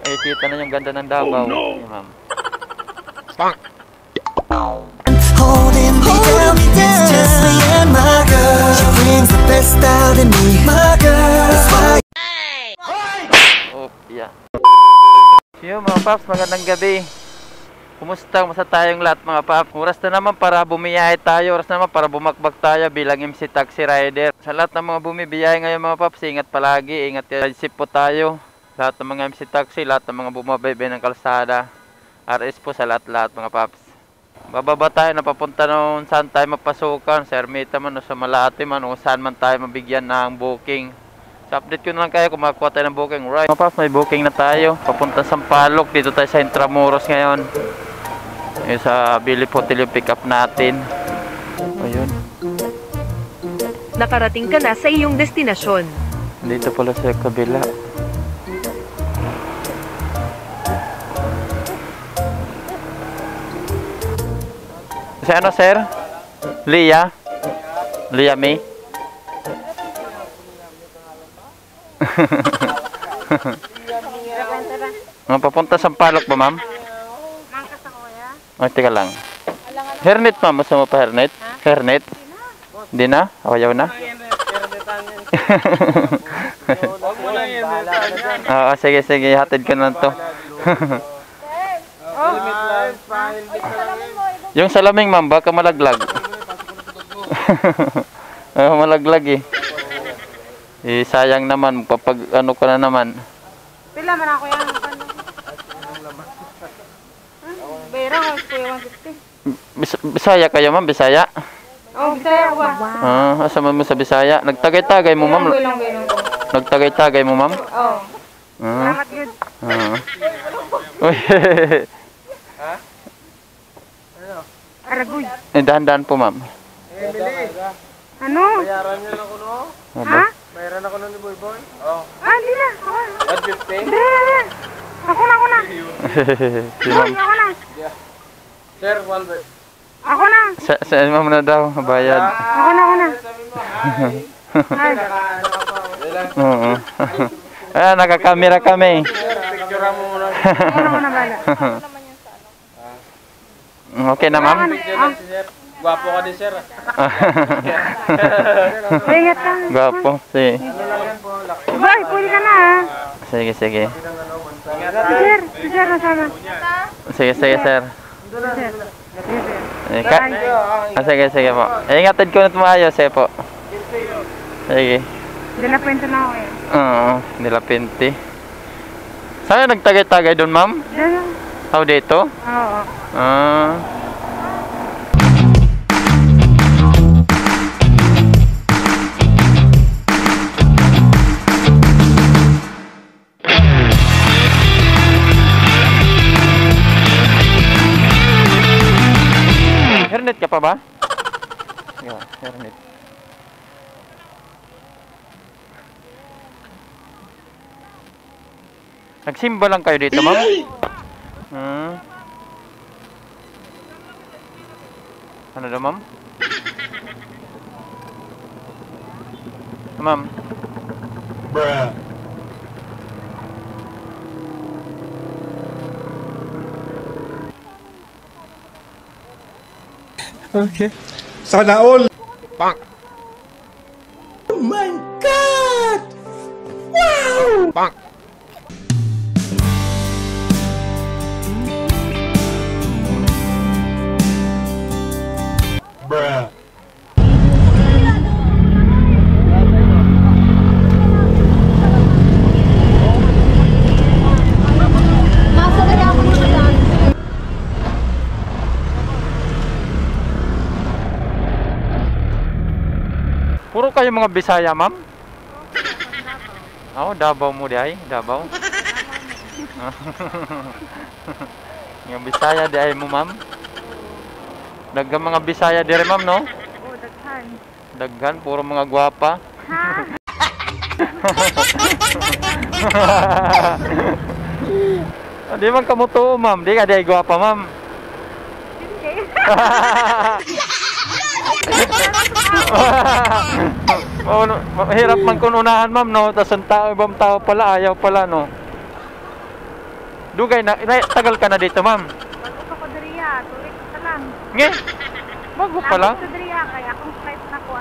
Eh, kita na yung ganda ng Davao. Oh, no. Ma'am. Bang! Holding me down, it's just me and my girl. She brings the best out in me, my girl. That's why. Oh, yeah. Yo mga paps, magandang gabi. Kumusta? Kumusta tayong lahat mga paps? Oras na naman para bumiyahe tayo. Oras na naman para bumakbak tayo bilang MC Taxi Rider. Sa lahat ng mga bumibiyahe ngayon mga paps, ingat palagi. Ingat kayo. Sip po tayo. Lahat ng mga MC Taxi, lahat ng mga bumabaybay ng kalsada. RS po sa lahat-lahat mga paps. Bababa tayo na papunta noon saan tayo mapasukan. Sa Ermita man o sa Malate man o saan man tayo mabigyan ng booking. So update ko na lang kayo kung makakuha tayo ng booking. Right mga paps, may booking na tayo. Papunta Sampaloc. Dito tayo sa Intramuros ngayon. Yung sa Bilip Hotel yung pick up natin. Ayun. Nakarating ka na sa iyong destinasyon. Dito pala sa kabila. Si ano sir? Leah? Leah May? Papunta Sampaloc ba ma'am? Oh, teka lang. Hairnet ma'am, basta mo pa hairnet? Hairnet? Hindi na? Ayaw na? Oo, sige, sige. Hatid ka na to. Yung salaming ma'am, baka malaglag. Malaglag eh. Sayang naman, papag ano ka na naman. Pila man ako yan. Bera ko, 150. Bisaya kayo ma'am, Bisaya? Oh, Bisaya ba? Asa man mo sa Bisaya? Nagtagay-tagay mo ma'am? Nagtagay-tagay mo ma'am? Oo. Salamat yun. Uy. Aragoy. Dahan-dahan po ma'am. Ano? Bayaran niyo na ko no? Ha? Bayaran ako na ni Boy Boy? Oo. Hindi na. 150? Hindi. Ako na. Si ma'am. Ako na. Sir, 150. Ako na. Sa ma'am na daw, bayad. Ako na. Ay. Oo. Nakakamera kami. Picture mo muna. Ako na bala. Okay na ma'am? Gwapo ka din sir. Ingat ka. Gwapo, sige. Boy, puli ka na. Sige, sige. Sir, nasama. Sige, sige sir. Sige, sige po. Ingatid ko na tumayos eh po. Sige. Dilapwento na ako eh. Oo, nilapinti. Saan nagtagay-tagay doon ma'am? Diyan. Dito? Oo. Hairnet ka pa ba? Yeah, hairnet. Nagsimba lang kayo dito, ma'am? Ano daw, ma'am? Ma'am? Bruh. Okay. Sana all. Bang! Oh my God! Wow! Bang! Bruh. Puro kayo mga Bisaya, ma'am? Oo, Davao mo di ay? Davao? Yung Bisaya di ay mo, ma'am? Daggang mga Bisaya di rin, ma'am, no? Oo, daghan. Daggan, puro mga gwapa. Di man kamuto, ma'am. Di ka di ay gwapa, ma'am. Mahirap man kung unahan, ma'am, no? Tapos ang tao, ibang tao pala, ayaw pala, no? Dugay na, tagal ka na dito, ma'am. Bago pa ko diriya, 2 weeks pa lang. Nge, bago pa lang. Nabot ko diriya, kaya akong flight na ko,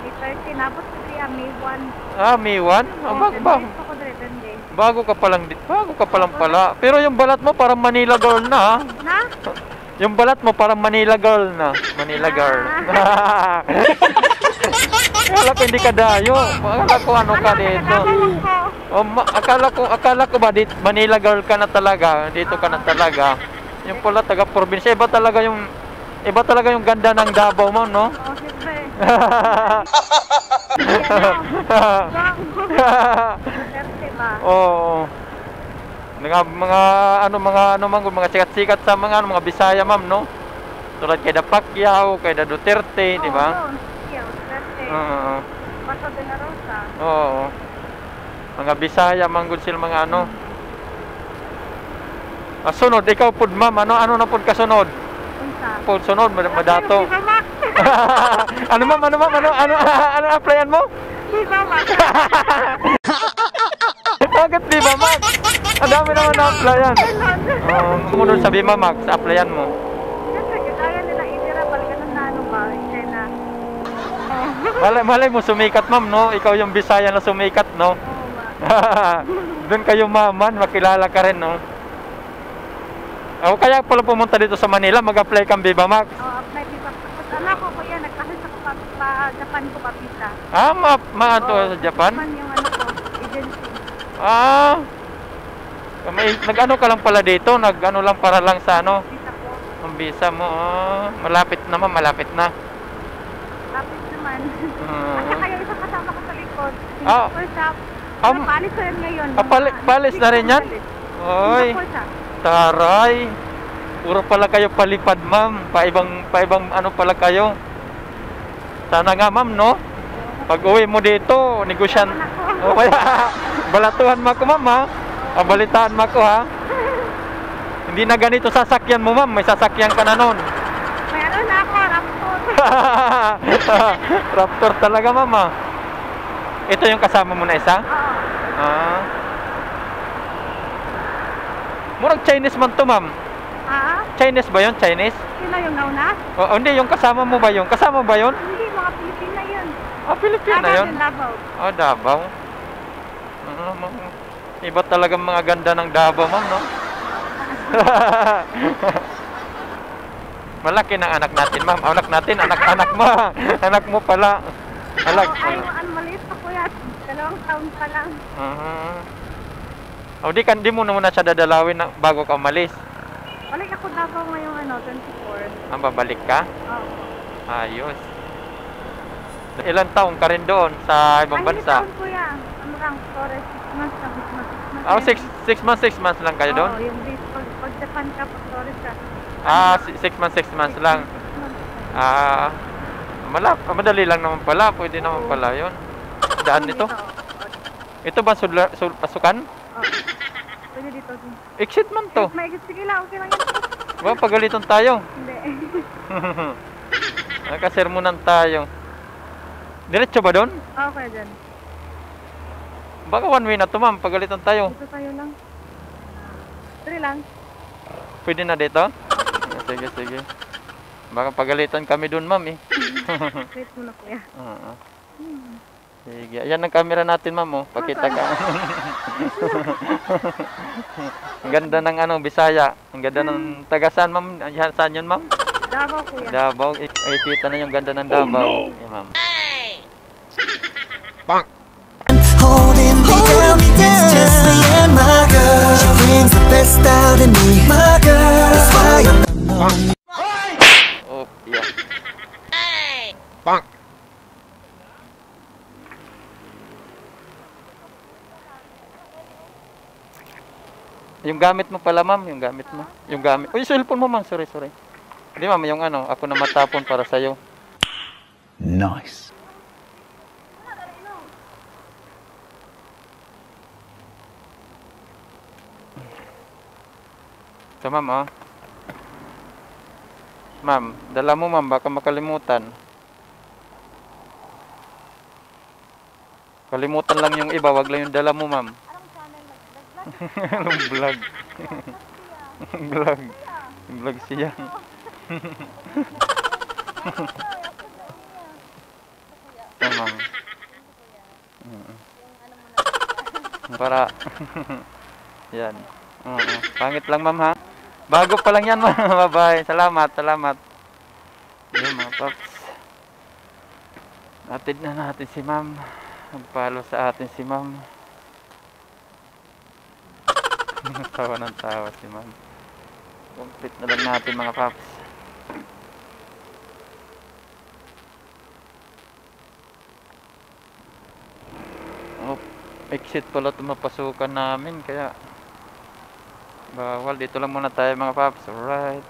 May 30, nabot ko diriya, May 1. Ah, May 1? Ah, bago 10 days pa ko diriya, 10 days. bago ka pa lang dito. Bago ka pa lang pala. Pero yung balat mo parang Manila girl na, ha? Na? Yung balat mo parang Manila girl na. Manila girl. Akala ko hindi ka dayo. Akala ko ano ka dito. Oh, akala ko ba dito, Manila girl ka na talaga. Dito ka na talaga. Yung pala taga probinsya. Iba talaga yung ganda ng Davao mo, no? Oo, siyempre. Ba? Oo. Mga sikat-sikat sa mga Bisaya, ma'am, no? Tulad kay Da Pacquiao, kay Da Duterte, di ba? Oo, Duterte. Oo. Bato de la Rosa. Oo. Mga Bisaya, manggod sila mga ano. Ah, sunod, ikaw pud, ma'am, ano na pud kasunod? Unsa? Pud sunod, madato. Viva Max. Ano, ma'am, ano applyan mo? Viva Max. Bakit Viva Max? Ang dami naman na applyan. Kumunod sa Viva Max, applyan mo. Siyempre, kaya nila itira, balikan na ba? China. Malay mo sumikat, ma'am, no? Ikaw yung Bisaya na sumikat, no? Oo ba? Doon kayo maman, makilala ka rin, no? O kaya pala pumunta dito sa Manila, mag-apply kang Viva Max. Oo, apply Viva Max. Ano ko kuya, nagkasin ako pa Japan ko pa visa. Ah, to sa Japan? Japan yung agency. Ah, nag-ano ka lang pala dito? Nag-ano lang para lang sa ano? Visa ko. Ang visa mo, malapit naman, malapit na. Lapit naman. Ah. At saka yung isang kasama ko sa likod. Ah. Singapore siya. Um, Palis ko rin ngayon. palis na rin yan? Oy, Singapore siya. taray. Puro pala kayo palipad, ma'am. Paibang ano pala kayo. Sana nga, ma'am, no? Pag uwi mo dito, negosyan. O kaya, balatuhan mo ako, ma'am, ha? Balitaan mo ako, ha? Hindi na ganito sasakyan mo, ma'am. May sasakyan ka na nun. Meron na ako, Raptor. Raptor talaga, ma'am, ha? Ito yung kasama mo na isa? Oo. Ah. Murag Chinese man to, ma'am. Ha? Chinese ba yun? Chinese? Sino yung nauna? O, hindi, yung kasama mo ba yun? Kasama ba yun? Hindi, mga Pilipina yun. Ah, Pilipina Davao yun? din, Davao. Oh, Davao. Ma'am. Iba talagang mga ganda ng Davao, ma'am, no? Malaki ng anak natin, ma'am. Anak natin, anak mo. Anak mo pala. Alag. Ay, maliit pa kuya. 2 taon pa lang. O, di mo na muna siya dadalawin bago ka umalis. Balik ako Davao ngayong 24. Ang babalik ka? Oo. Ayos. Ilan taong ka rin doon sa ibang bansa? Ay, hindi taon kuya. Ano lang, Torres, 6 months na, 6 months. Oh, 6 months lang kayo doon? Oo, yung base, pag Japan ka, pag Torres ka. Ah, 6 months lang. Ah, madali lang naman pala. Pwede naman pala yun. Daan nito? Ito ba pasukan? Oo. Pwede dito. Exit man to. May sige lang, okay lang yan. Ba, pagalitan tayo. Hindi. Nakasermonan tayo. Diretso ba doon? Oo, kaya dyan. Baka one way na to, ma'am. Pagalitan tayo. Dito tayo lang. Dito lang. Pwede na dito? Sige. Baka pagalitan kami doon, ma'am, eh. Wait muna kuya. Oo. Sige. Ayan ang camera natin, ma'am, oh. Pakita ka. Ang ganda ng Bisaya. Ang ganda ng tagasan, ma'am. Saan yun, ma'am? Davao kuya. Davao. Ay, kita na yung ganda ng Davao. Eh, ma'am. Holding me down, it's just me and my girl. She brings the best out in me, my girl. That's why I'm Oh, yeah. Yung gamit mo pala, ma'am. Yung gamit mo. Yung gamit. Uy, cellphone mo, ma'am. Sorry. Hindi, ma'am. Yung ako na matapon para sa'yo. Nice. So, ma'am, oh. Ma'am, dala mo, ma'am. Baka makalimutan. Kalimutan lang yung iba. Wag lang yung dala mo, ma'am. Anong vlog? Vlog. Vlog siya. Tamang. Para yan. Pangit lang ma'am ha. Bago pa lang yan ma'am. Bye-bye. Salamat. Yan mga paps. Atid na natin si ma'am. Nagpalo sa atin si ma'am. Tawa ng tawa si ma'am. Complete na lang natin mga paps. Exit pala ito mapasukan namin kaya bawal. Dito lang muna tayo mga paps. Alright.